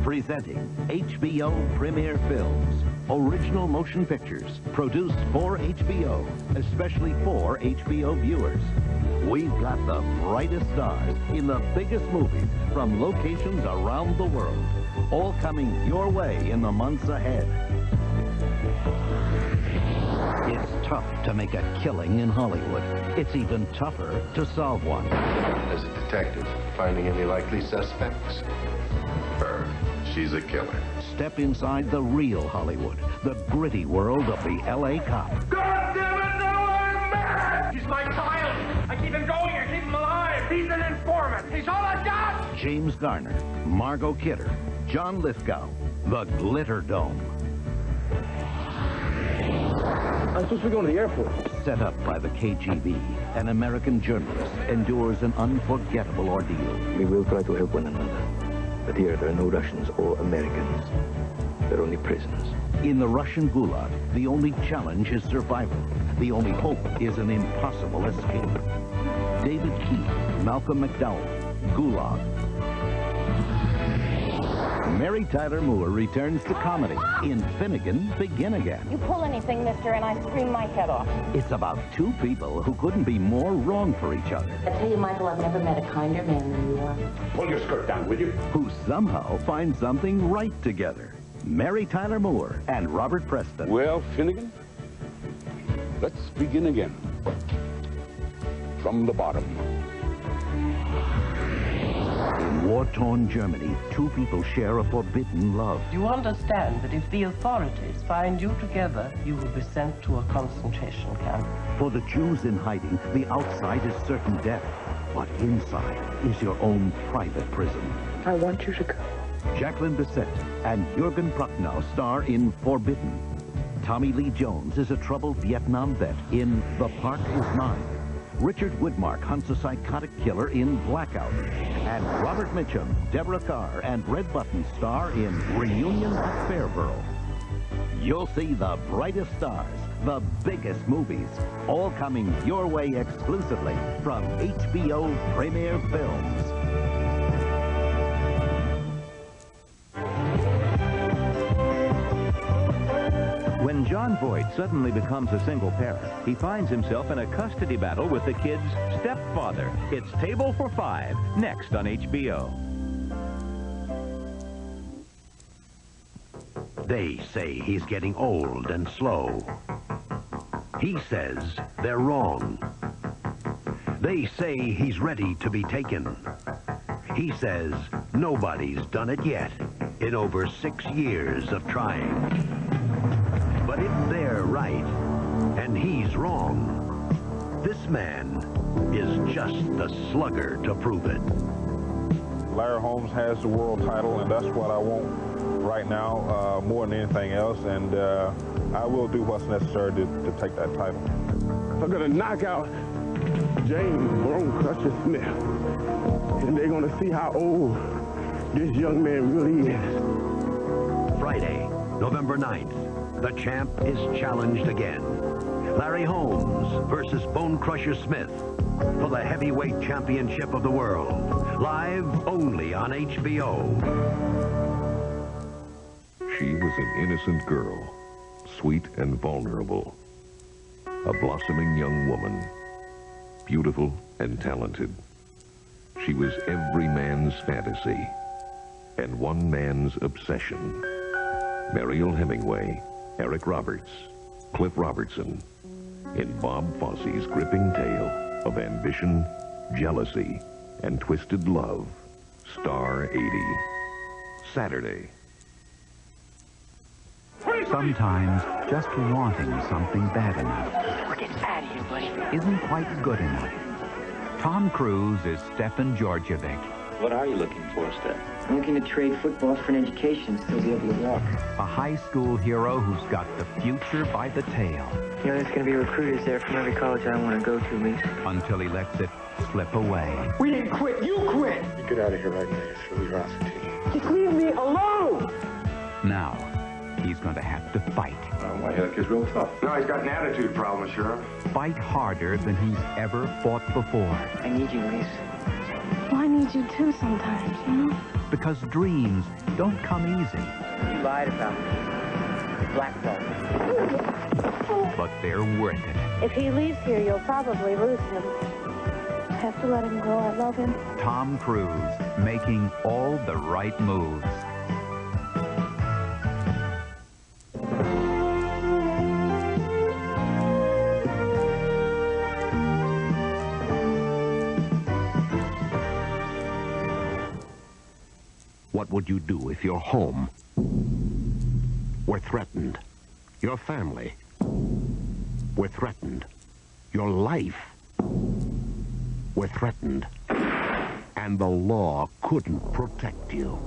Presenting HBO Premiere Films, original motion pictures produced for HBO, especially for HBO viewers. We've got the brightest stars in the biggest movies from locations around the world, all coming your way in the months ahead. It's tough to make a killing in Hollywood. It's even tougher to solve one. As a detective, finding any likely suspects? Her. She's a killer. Step inside the real Hollywood, the gritty world of the LA cop. God damn it, no, I'm mad! He's my child! I keep him going, I keep him alive! He's an informant! He's all I got! James Garner, Margot Kidder, John Lithgow, The Glitter Dome. I'm supposed to be going to the airport. Set up by the KGB, an American journalist endures an unforgettable ordeal. We will try to help one another. But here, there are no Russians or Americans. They're only prisoners. In the Russian Gulag, the only challenge is survival. The only hope is an impossible escape. David Keith, Malcolm McDowell, Gulag. Mary Tyler Moore returns to comedy in Finnegan, Begin Again. You pull anything, mister, and I scream my head off. It's about two people who couldn't be more wrong for each other. I tell you, Michael, I've never met a kinder man than you are. Pull your skirt down, will you? Who somehow find something right together. Mary Tyler Moore and Robert Preston. Well, Finnegan, let's begin again. From the bottom. In war-torn Germany, two people share a forbidden love. You understand that if the authorities find you together, you will be sent to a concentration camp. For the Jews in hiding, the outside is certain death, but inside is your own private prison. I want you to go. Jacqueline Bisset and Jürgen Prochnow star in Forbidden. Tommy Lee Jones is a troubled Vietnam vet in The Park Is Mine. Richard Widmark hunts a psychotic killer in Blackout. And Robert Mitchum, Deborah Carr, and Red Button star in Reunion at Fairborough. You'll see the brightest stars, the biggest movies, all coming your way exclusively from HBO Premiere Films. When John Voight suddenly becomes a single parent, he finds himself in a custody battle with the kid's stepfather. It's Table for Five, next on HBO. They say he's getting old and slow. He says they're wrong. They say he's ready to be taken. He says nobody's done it yet in over 6 years of trying. But if they're right, and he's wrong, this man is just the slugger to prove it. Larry Holmes has the world title, and that's what I want right now, more than anything else, and I will do what's necessary to take that title. I'm gonna knock out James Bonecrusher Smith, and they're gonna see how old this young man really is. Friday, November 9th. The champ is challenged again. Larry Holmes versus Bonecrusher Smith for the heavyweight championship of the world. Live only on HBO. She was an innocent girl, sweet and vulnerable. A blossoming young woman, beautiful and talented. She was every man's fantasy and one man's obsession. Mariel Hemingway, Eric Roberts, Cliff Robertson, in Bob Fosse's gripping tale of ambition, jealousy, and twisted love, Star 80. Saturday. Sometimes just wanting something bad enough isn't quite good enough. Tom Cruise is Stefan Georgievic. What are you looking for, Steph? I'm looking to trade football for an education, still be able to walk. A high school hero who's got the future by the tail. You know, there's going to be recruiters there from every college I want to go to, Lisa. Until he lets it slip away. We didn't quit, you quit! You get out of here right now, it's religiosity. Just leave me alone! Now, he's going to have to fight. My hook is real tough. No, he's got an attitude problem, Sheriff. Fight harder than he's ever fought before. I need you, Lisa. Well, I need you too sometimes, you know? because dreams don't come easy. You lied about me. Blackout. But they're worth it. If he leaves here, you'll probably lose him. I have to let him go. I love him. Tom Cruise, making all the right moves. What would you do if your home were threatened? Your family were threatened? Your life were threatened? And the law couldn't protect you?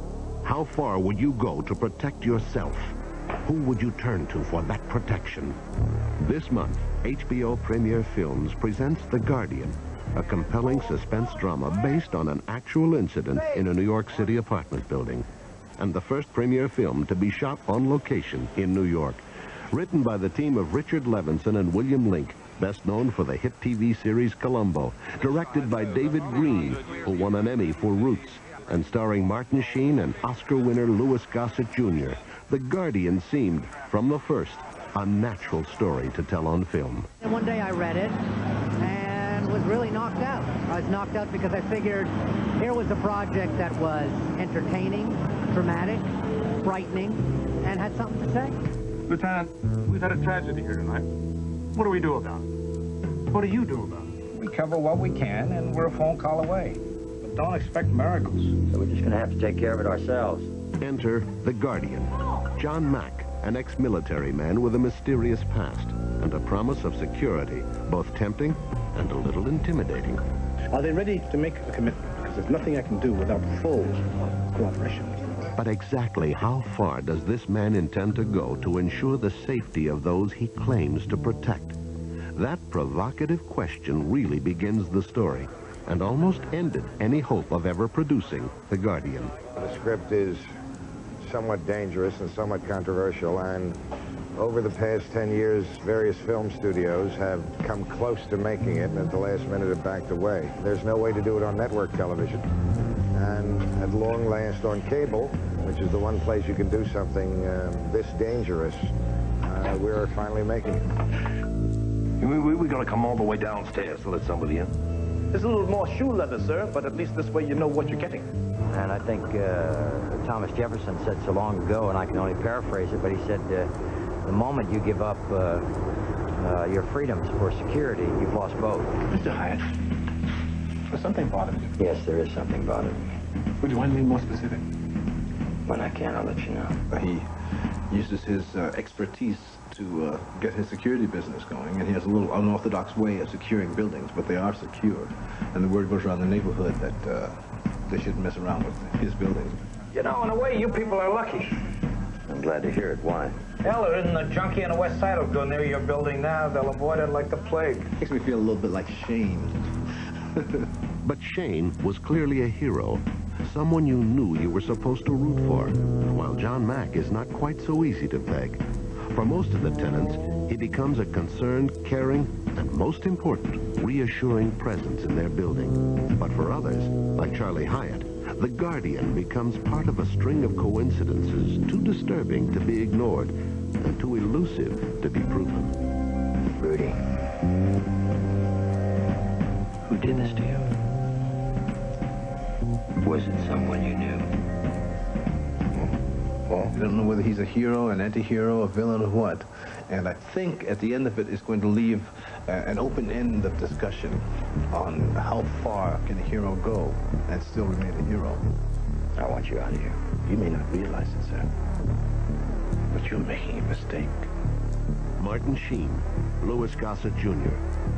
How far would you go to protect yourself? Who would you turn to for that protection? This month, HBO Premiere Films presents The Guardian, a compelling suspense drama based on an actual incident in a New York City apartment building, and the first premiere film to be shot on location in New York. Written by the team of Richard Levinson and William Link, best known for the hit TV series Columbo. Directed by David Green, who won an Emmy for Roots, and starring Martin Sheen and Oscar winner Louis Gossett Jr. The Guardian seemed, from the first, a natural story to tell on film. And one day I read it and was really knocked out. I was knocked out because I figured here was a project that was entertaining, dramatic, frightening, and had something to say. Lieutenant, we've had a tragedy here tonight. What do we do about it? What do you do about it? We cover what we can, and we're a phone call away. But don't expect miracles. So we're just going to have to take care of it ourselves. Enter The Guardian. John Mack, an ex-military man with a mysterious past and a promise of security, both tempting and a little intimidating. Are they ready to make a commitment? Because there's nothing I can do without full cooperation. But exactly how far does this man intend to go to ensure the safety of those he claims to protect? That provocative question really begins the story and almost ended any hope of ever producing The Guardian. The script is somewhat dangerous and somewhat controversial, and over the past 10 years, various film studios have come close to making it, and at the last minute have backed away. There's no way to do it on network television. And at long last on cable, which is the one place you can do something this dangerous, we're finally making it. We're going to come all the way downstairs to let somebody in. There's a little more shoe leather, sir, but at least this way you know what you're getting. And I think Thomas Jefferson said so long ago, and I can only paraphrase it, but he said, the moment you give up your freedoms for security, you've lost both. Mr. Hyatt, there's something bothering you. Yes, there is something bothering me. Would you want to be more specific? When I can, I'll let you know. He uses his expertise to get his security business going, and he has a little unorthodox way of securing buildings, but they are secure. And the word goes around the neighborhood that they shouldn't mess around with his buildings. You know, in a way, you people are lucky. I'm glad to hear it. Why? Hell, there isn't a junkie on the west side will go near your building now. They'll avoid it like the plague. Makes me feel a little bit like Shane. But Shane was clearly a hero, someone you knew you were supposed to root for, while John Mack is not quite so easy to peg. For most of the tenants, he becomes a concerned, caring, and most important, reassuring presence in their building. But for others, like Charlie Hyatt, The Guardian becomes part of a string of coincidences too disturbing to be ignored and too elusive to be proven. Rudy. Who did this to you? Was it someone you knew? Well, you don't know whether he's a hero, an anti-hero, a villain, or what. And I think at the end of it, it's going to leave an open end of discussion on how far can a hero go and still remain a hero. I want you out of here. You may not realize it, sir, but you're making a mistake. Martin Sheen, Louis Gossett Jr.,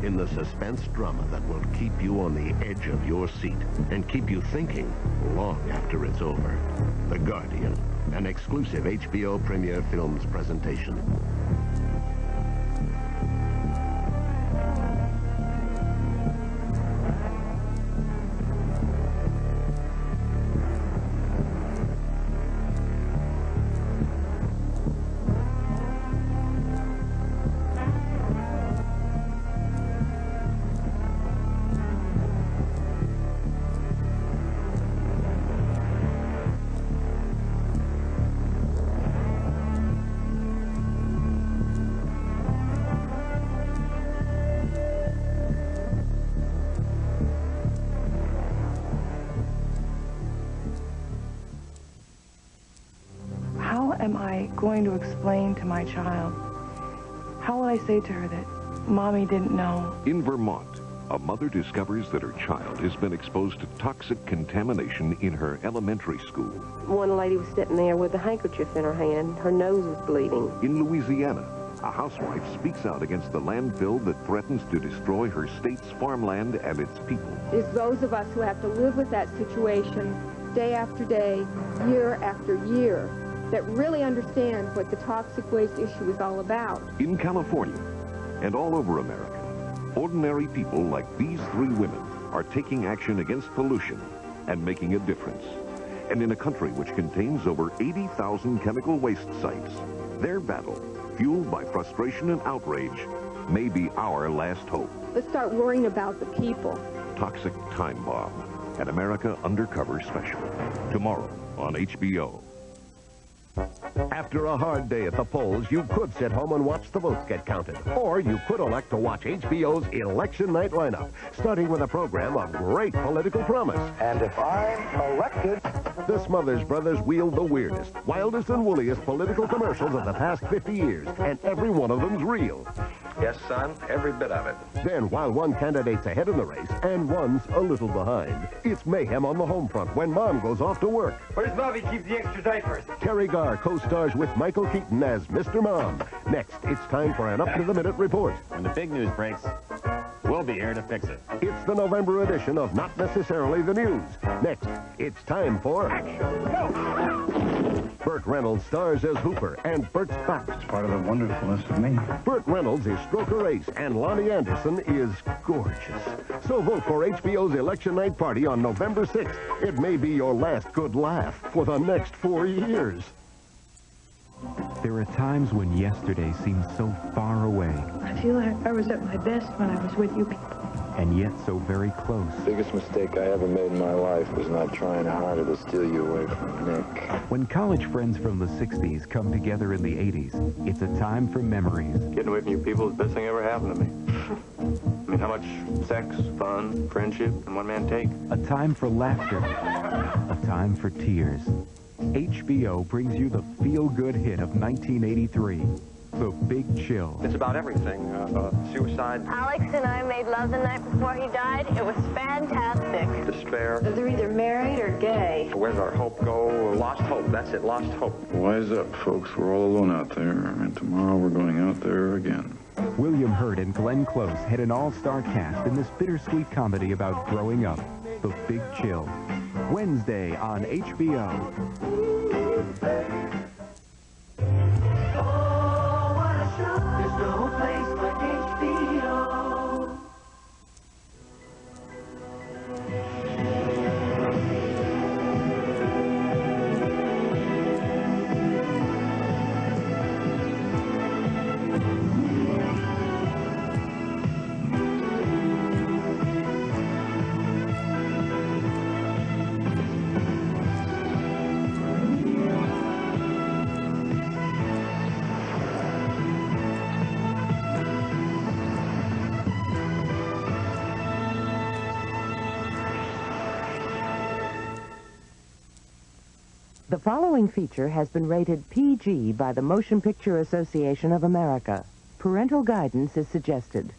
in the suspense drama that will keep you on the edge of your seat and keep you thinking long after it's over. The Guardian, an exclusive HBO Premiere Films presentation. am I going to explain to my child? How will I say to her that Mommy didn't know? In Vermont, a mother discovers that her child has been exposed to toxic contamination in her elementary school. One lady was sitting there with a handkerchief in her hand. Her nose was bleeding. In Louisiana, a housewife speaks out against the landfill that threatens to destroy her state's farmland and its people. It's those of us who have to live with that situation day after day, year after year, that really understand what the toxic waste issue is all about. In California and all over America, ordinary people like these three women are taking action against pollution and making a difference. And in a country which contains over 80,000 chemical waste sites, their battle, fueled by frustration and outrage, may be our last hope. Let's start worrying about the people. Toxic Time Bomb, an America Undercover special. Tomorrow on HBO. After a hard day at the polls, you could sit home and watch the votes get counted. Or you could elect to watch HBO's Election Night lineup, starting with a program of great political promise. And if I'm elected... The Smothers Brothers wield the weirdest, wildest, and woolliest political commercials of the past 50 years, and every one of them's real. Yes, son, every bit of it. Then, while one candidate's ahead in the race and one's a little behind, it's mayhem on the home front when Mom goes off to work. Where's Bobby keep the extra diapers? Terry Garr co-stars with Michael Keaton as Mr. Mom. Next, it's time for an up-to-the-minute report. When the big news breaks, we'll be here to fix it. It's the November edition of Not Necessarily the News. Next, it's time for... Action! Go! Burt Reynolds stars as Hooper, and Burt's back. It's part of the wonderfulness of me. Burt Reynolds is Stroker Ace, and Lonnie Anderson is gorgeous. So vote for HBO's Election Night Party on November 6th. It may be your last good laugh for the next 4 years. There are times when yesterday seems so far away. I feel like I was at my best when I was with you people. And yet so very close. The biggest mistake I ever made in my life was not trying harder to steal you away from Nick. When college friends from the 60s come together in the 80s, it's a time for memories. Getting away from you people is the best thing ever happened to me. I mean, how much sex, fun, friendship can one man take? A time for laughter. A time for tears. HBO brings you the feel-good hit of 1983, The Big Chill. It's about everything. Suicide. Alex and I made love the night before he died. It was fantastic. Despair. They're either married or gay. Where does our hope go? Lost hope. That's it. Lost hope. Wise up, folks. We're all alone out there, and tomorrow we're going out there again. William Hurt and Glenn Close head an all-star cast in this bittersweet comedy about growing up, The Big Chill. Wednesday on HBO. Oh, what a show. There's no place like HBO. The following feature has been rated PG by the Motion Picture Association of America. Parental guidance is suggested.